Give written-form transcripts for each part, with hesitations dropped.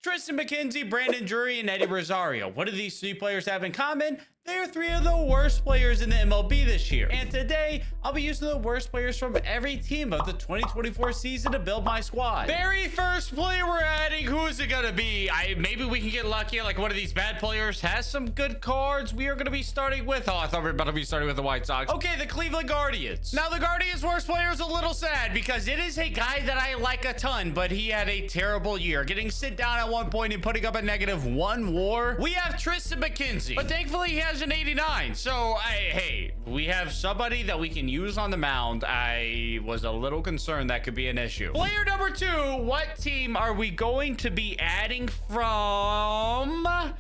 Tristan McKenzie, Brandon Drury, and Eddie Rosario. What do these three players have in common? They're three of the worst players in the MLB this year. And today, I'll be using the worst players from every team of the 2024 season to build my squad. Very first player we're adding, who is it gonna be? Maybe we can get lucky, like one of these bad players has some good cards. We are gonna be starting with, I thought we were about to be starting with the White Sox. Okay, the Cleveland Guardians. Now, the Guardians' worst player is a little sad because it is a guy that I like a ton, but he had a terrible year, getting sit down at one point and putting up a -1 WAR. We have Tristan McKenzie, but thankfully he has an 89. So, hey, we have somebody that we can use on the mound. I was a little concerned that could be an issue. Player number 2, what team are we going to be adding from?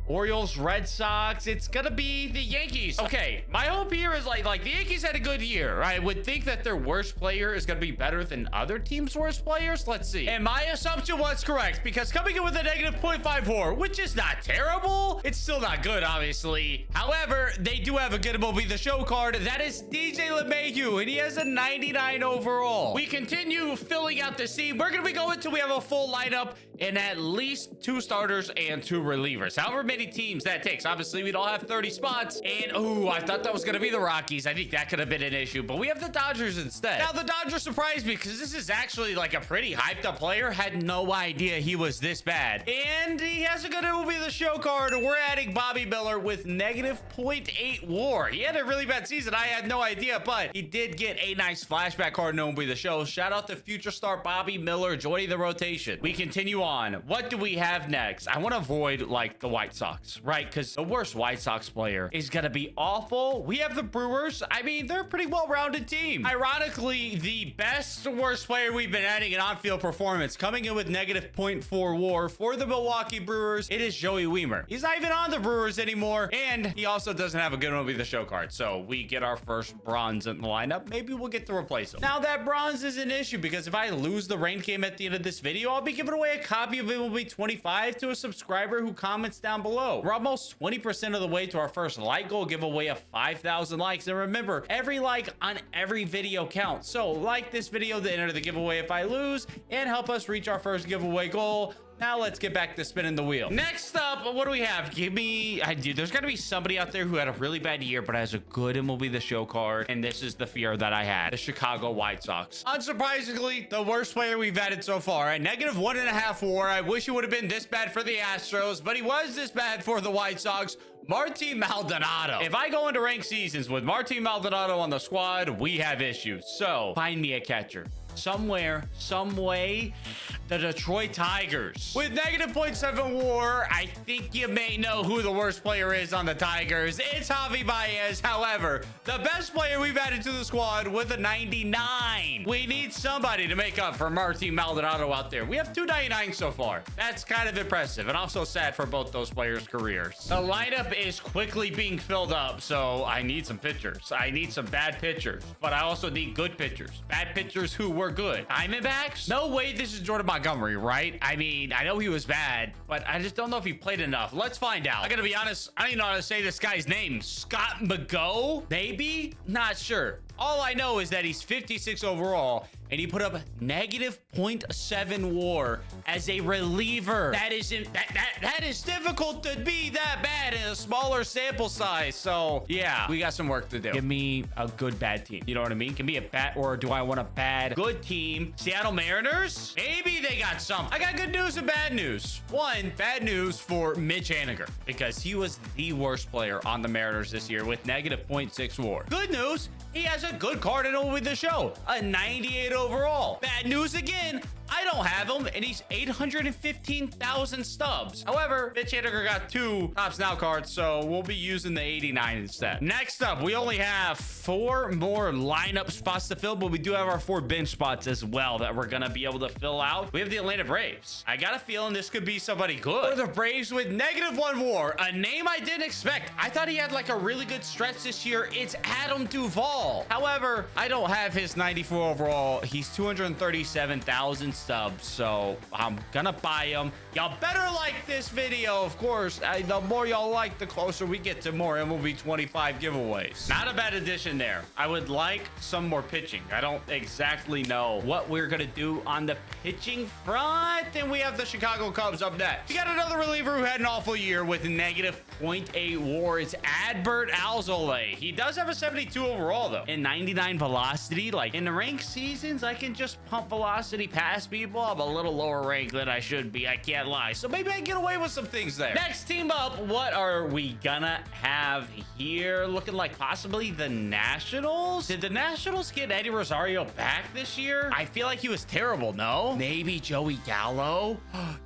Orioles, Red Sox. It's gonna be the Yankees. Okay, my hope here is like the Yankees had a good year. I would think that their worst player is gonna be better than other teams' worst players. Let's see. And my assumption was correct because coming in with a -0.5 WAR, which is not terrible. It's still not good, obviously. However, they do have a good MLB The Show card. That is DJ LeMahieu, and he has a 99 overall. We continue filling out this team. We're gonna be going till we have a full lineup and at least 2 starters and 2 relievers. However many teams that takes. Obviously, we don't have 30 spots. And, I thought that was going to be the Rockies. I think that could have been an issue, but we have the Dodgers instead. Now, the Dodgers surprised me because this is actually like a pretty hyped up player. Had no idea he was this bad. And he has a good MLB The Show card. We're adding Bobby Miller with -0.8 WAR. He had a really bad season. I had no idea, but he did get a nice flashback card in MLB The Show. Shout out to future star Bobby Miller joining the rotation. We continue on. What do we have next? I want to avoid like the White Sox. Right, because the worst White Sox player is gonna be awful. We have the Brewers. I mean, they're a pretty well-rounded team. Ironically, the best worst player we've been adding in on-field performance, coming in with -0.4 WAR for the Milwaukee Brewers, it is Joey Wiemer. He's not even on the Brewers anymore, and he also doesn't have a good MLB The Show card. So we get our first bronze in the lineup. Maybe we'll get to replace him. Now, that bronze is an issue because if I lose the ranked game at the end of this video, I'll be giving away a copy of MLB 25 to a subscriber who comments down below. We're almost 20% of the way to our first like goal giveaway of 5,000 likes. And remember, every like on every video counts. So like this video to enter the giveaway if I lose and help us reach our first giveaway goal. Now let's get back to spinning the wheel. Next up, what do we have? There's got to be somebody out there who had a really bad year, but has a good MLB The Show card. And this is the fear that I had. The Chicago White Sox. Unsurprisingly, the worst player we've added so far. At -1.5 WAR. I wish it would have been this bad for the Astros, but he was this bad for the White Sox. Martin Maldonado. If I go into ranked seasons with Martin Maldonado on the squad, we have issues. So find me a catcher. Somewhere, some way, the Detroit Tigers. With -0.7 WAR, I think you may know who the worst player is on the Tigers. It's Javi Baez. However, the best player we've added to the squad with a 99. We need somebody to make up for Martin Maldonado out there. We have 2 99s so far. That's kind of impressive and also sad for both those players' careers. The lineup is quickly being filled up, so I need some pitchers. I need some bad pitchers, but I also need good pitchers. Bad pitchers who were good. Diamondbacks? No way this is Jordan Montgomery, right? I mean, I know he was bad, but I just don't know if he played enough. Let's find out. I gotta be honest, I don't even know how to say this guy's name. Scott McGough? Maybe? Not sure. All I know is that he's 56 overall, and he put up -0.7 WAR as a reliever. That is difficult to be that bad in a smaller sample size. So yeah, we got some work to do. Give me a good bad team. You know what I mean? Give me a bad, or do I want a bad good team? Seattle Mariners? Maybe they got some. I got good news and bad news. One, bad news for Mitch Haniger because he was the worst player on the Mariners this year with -0.6 WAR. Good news, he has a good card in MLB The Show, a 98 overall. Bad news again, I don't have him, and he's 815,000 stubs. However, Mitch Haniger got 2 Tops Now cards, so we'll be using the 89 instead. Next up, we only have 4 more lineup spots to fill, but we do have our 4 bench spots as well that we're gonna be able to fill out. We have the Atlanta Braves. I got a feeling this could be somebody good. Or the Braves with -1 WAR, a name I didn't expect. I thought he had like a really good stretch this year. It's Adam Duvall. However, I don't have his 94 overall. He's 237,000. stubs, so I'm gonna buy them. Y'all better like this video, of course. The more y'all like, the closer we get to more MLB 25 giveaways. Not a bad addition there. I would like some more pitching. I don't exactly know what we're gonna do on the pitching front. And we have the Chicago Cubs up next. We got another reliever who had an awful year with negative 0.8 WAR. It's Adbert Alzolay. He does have a 72 overall though, and 99 velocity. Like in the ranked seasons, I can just pump velocity past people. I'm a little lower ranked than I should be, I can't lie, so maybe I can get away with some things there. Next team up, what are we gonna have here? Looking like possibly the Nationals. Did the Nationals get Eddie Rosario back this year? I feel like he was terrible. No, maybe Joey Gallo.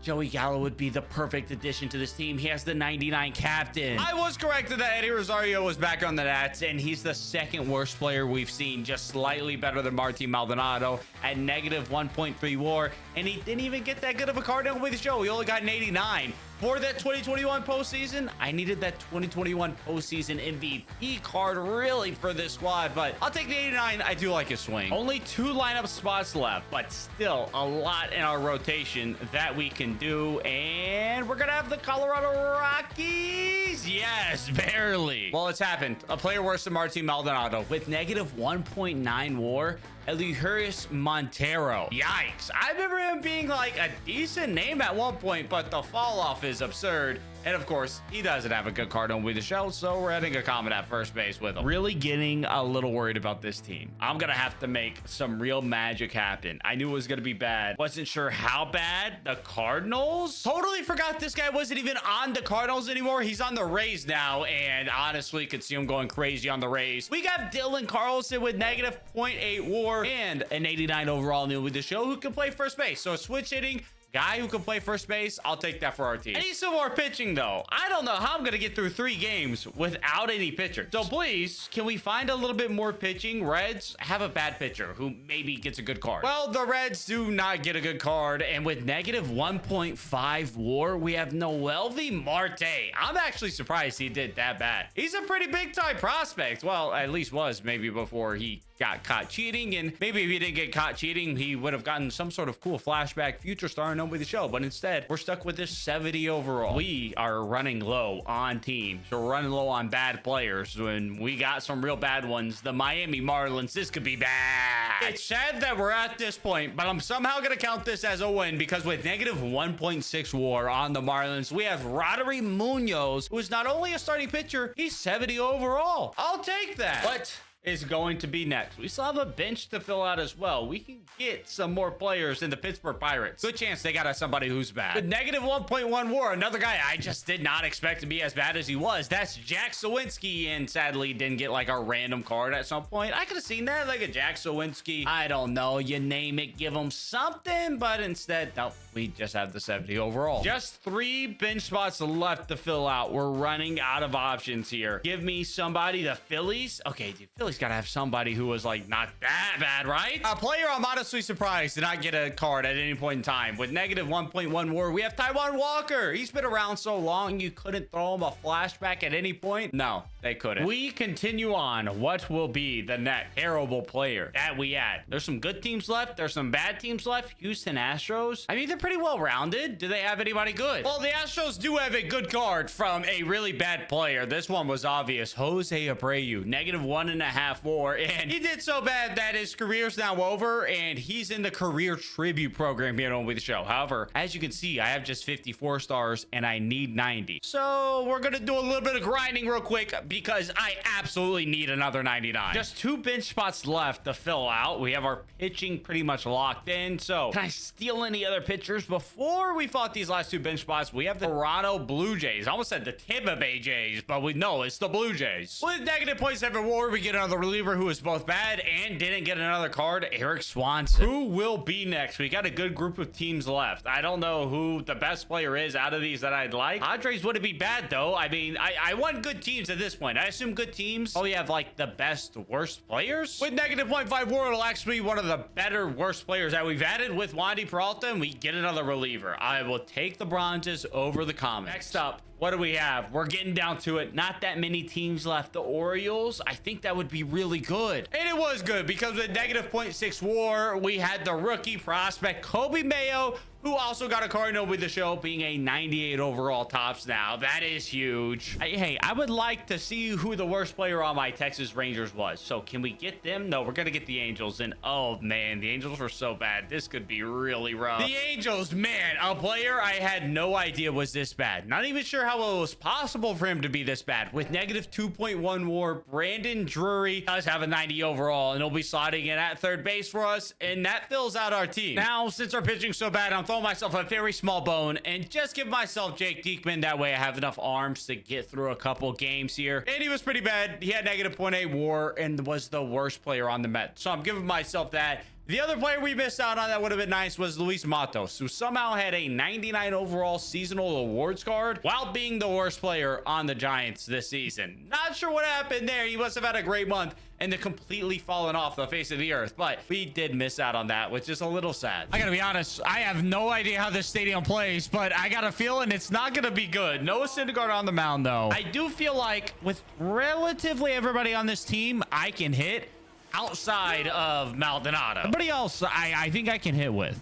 Joey Gallo would be the perfect addition to this team. He has the 99 captain. I was corrected that Eddie Rosario was back on the Nats, and he's the second worst player we've seen, just slightly better than Martin Maldonado at negative 1.3 WAR, and he didn't even get that good of a card with the show. He only got an 89. For that 2021 postseason, I needed that 2021 postseason MVP card really for this squad, but I'll take the 89. I do like his swing. Only 2 lineup spots left, but still a lot in our rotation that we can do. And we're gonna have the Colorado Rockies. Yes, barely. Well, it's happened. A player worse than Martin Maldonado with negative 1.9 WAR. Elihuris Montero. Yikes. I remember him being like a decent name at one point, but the fall off is absurd. And of course, he doesn't have a good card on with the show, so we're adding a comment at first base with him. Really getting a little worried about this team. I'm gonna have to make some real magic happen. I knew it was gonna be bad. Wasn't sure how bad. The Cardinals? Totally forgot this guy wasn't even on the Cardinals anymore. He's on the Rays now, and honestly, could see him going crazy on the Rays. We got Dylan Carlson with negative 0.8 WAR and an 89 overall new with the show who can play first base. So switch hitting guy who can play first base, I'll take that for our team. I need some more pitching though. I don't know how I'm gonna get through 3 games without any pitcher. So please, can we find a little bit more pitching? Reds have a bad pitcher who maybe gets a good card. Well, the Reds do not get a good card, and with negative 1.5 WAR, we have Noelvi Marte. I'm actually surprised he did that bad. He's a pretty big time prospect. Well, at least was maybe before he got caught cheating, and maybe if he didn't get caught cheating, he would have gotten some sort of cool flashback future star and with the show, but instead we're stuck with this 70 overall. We are running low on teams. We're running low on bad players when we got some real bad ones. The Miami Marlins, this could be bad. It's sad that we're at this point, but I'm somehow gonna count this as a win because with negative 1.6 WAR on the Marlins, we have Roddery Munoz, who is not only a starting pitcher, he's 70 overall. I'll take that. What is going to be next? We still have a bench to fill out as well. We can get some more players in the Pittsburgh Pirates. Good chance they got us somebody who's bad. With negative 1.1 WAR, another guy I just did not expect to be as bad as he was. That's Jack Sawinski, and sadly didn't get like a random card at some point. I could have seen that, like a Jack Sawinski. I don't know, you name it, give him something, but instead, nope, we just have the 70 overall. Just 3 bench spots left to fill out. We're running out of options here. Give me somebody. The Phillies. Okay, the Phillies gotta have somebody who was like not that bad, right? A player I'm honestly surprised did not get a card at any point in time. With negative 1.1 WAR, we have Taijuan Walker. He's been around so long, you couldn't throw him a flashback at any point. No, they couldn't. We continue on. What will be the next terrible player that we add? There's some good teams left. There's some bad teams left. Houston Astros. I mean, they're pretty well rounded. Do they have anybody good? Well, the Astros do have a good card from a really bad player. This one was obvious. Jose Abreu, negative 1.5 WAR, and he did so bad that his career's now over, and he's in the career tribute program here on with the show. However, as you can see, I have just 54 stars and I need 90. So we're gonna do a little bit of grinding real quick because I absolutely need another 99. Just 2 bench spots left to fill out. We have our pitching pretty much locked in. So can I steal any other pitchers before we fought these last 2 bench spots? We have the Toronto Blue Jays. I almost said the Tampa Bay Jays, but we know it's the Blue Jays. With negative 0.7 WAR, we get another reliever who is both bad and didn't get another card, Eric Swanson. Who will be next? We got a good group of teams left. I don't know who the best player is out of these that I'd like. Padres wouldn't be bad though. I mean, I want good teams at this point. I assume good teams probably have like the best worst players. With negative 0.5 WAR, it'll actually be one of the better worst players that we've added with Wandy Peralta, and we get another reliever. I will take the bronzes over the commons. Next up, what do we have? We're getting down to it. Not that many teams left. The Orioles, I think that would be be really good. And it was good because with negative 0.6 WAR, we had the rookie prospect Kobe Mayo, who also got a Cardinal with the show, being a 98 overall tops now. That is huge. Hey, I would like to see who the worst player on my Texas Rangers was. So can we get them? No, we're going to get the Angels. And oh, man, the Angels were so bad. This could be really rough. The Angels, man, a player I had no idea was this bad. Not even sure how it was possible for him to be this bad. With negative 2.1 WAR, Brandon Drury does have a 90 overall, and he'll be slotting in at third base for us. And that fills out our team. Now, since our pitching's so bad, I'm throwing myself a very small bone and just give myself Jake Diekman. That way I have enough arms to get through a couple games here. And he was pretty bad. He had negative 0.8 WAR and was the worst player on the Mets. So I'm giving myself that. The other player we missed out on that would have been nice was Luis Matos, who somehow had a 99 overall seasonal awards card while being the worst player on the Giants this season. Not sure what happened there. He must have had a great month and then completely fallen off the face of the earth. But we did miss out on that, which is a little sad. I gotta be honest, I have no idea how this stadium plays, but I got a feeling it's not gonna be good. Noah Syndergaard on the mound, though. I do feel like with relatively everybody on this team, I can hit outside of Maldonado. Everybody else, I think I can hit with.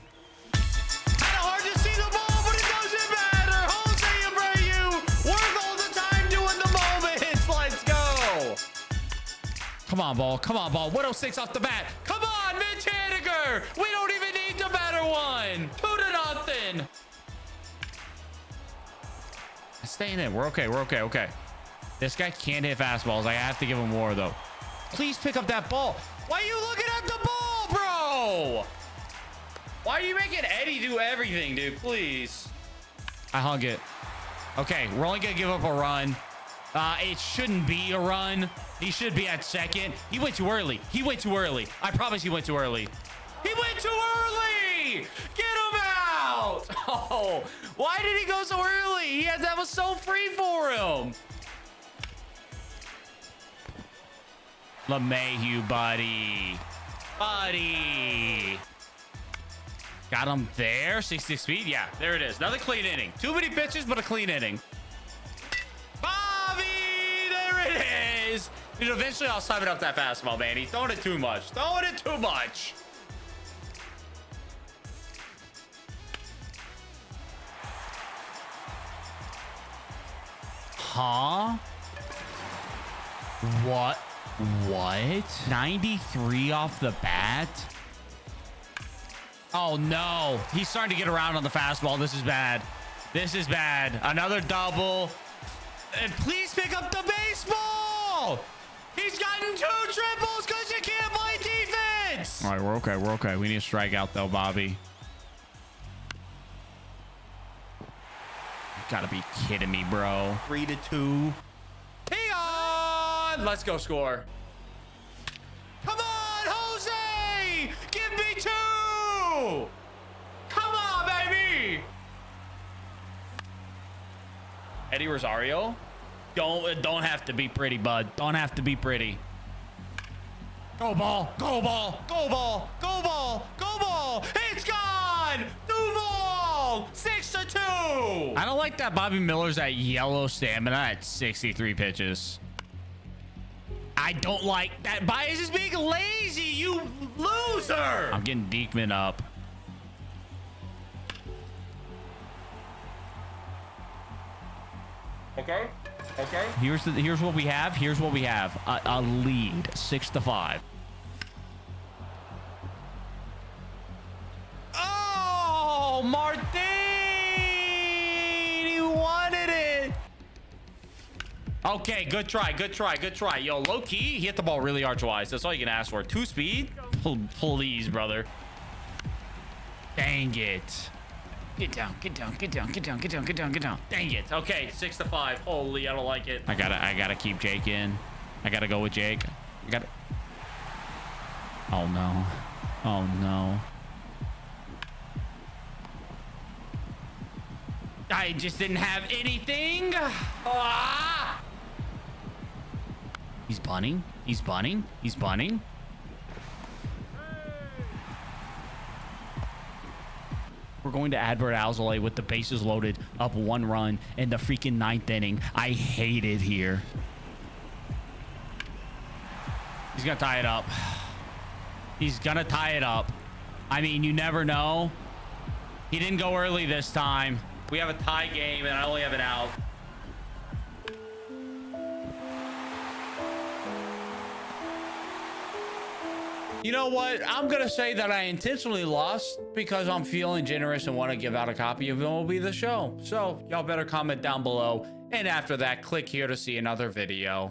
Kind of hard to see the ball, but it doesn't matter. Jose Abreu, worth all the time doing the moments. Let's go. Come on, ball. Come on, ball. 106 off the bat. Come on, Mitch Haniger. We don't even need the better one. 2-0. Staying in. We're okay. We're okay. Okay. This guy can't hit fastballs. I have to give him more, though. Please pick up that ball. Why are you looking at the ball, bro? Why are you making Eddie do everything, dude? Please. I hung it. Okay, we're only going to give up a run. It shouldn't be a run. He should be at second. He went too early. He went too early. I promise he went too early. He went too early. Get him out. Oh, why did he go so early? That was so free for him. LeMahieu, buddy. Got him there. 66 speed. Yeah, there it is. Another clean inning. Too many pitches, but a clean inning. Bobby! There it is. Dude, eventually I'll slice it up that fastball, man. He's throwing it too much. Throwing it too much. Huh? What? 93 off the bat? Oh no, he's starting to get around on the fastball. This is bad. This is bad. Another double. And please pick up the baseball. He's gotten 2 triples because you can't play defense. All right, we're okay. We're okay. We need a strikeout though, Bobby. You gotta be kidding me, bro. 3-2. Hang on. Let's go score. Come on, Jose. Give me 2. Come on, baby. Eddie Rosario. Don't have to be pretty, bud. Don't have to be pretty. Go ball. Go ball. Go ball. Go ball. Go ball. It's gone. 2 ball. 6-2. I don't like that Bobby Miller's at yellow stamina at 63 pitches. I don't like that. Bias is being lazy, you loser. I'm getting Diekman up. Okay. Okay. Here's what we have. Here's what we have. A lead, 6-5. Oh, Martin! He wanted it. Okay, good try. Good try. Good try. Yo, low key, he hit the ball really arch-wise. That's all you can ask for. 2 speed? Please, brother. Dang it. Get down, get down, get down, get down, get down, get down, get down. Dang it. Okay, 6-5. Holy, I don't like it. I gotta keep Jake in. I gotta go with Jake. Oh no. Oh no. I just didn't have anything. Ah! He's bunting. He's bunting. He's bunting. We're going to Adbert Alzolay with the bases loaded, up 1 run in the freaking 9th inning. I hate it here. He's gonna tie it up. He's gonna tie it up. I mean, you never know. He didn't go early this time. We have a tie game and I only have an out. You know what? I'm gonna say that I intentionally lost because I'm feeling generous and want to give out a copy of MLB The Show. So y'all better comment down below. And after that, click here to see another video.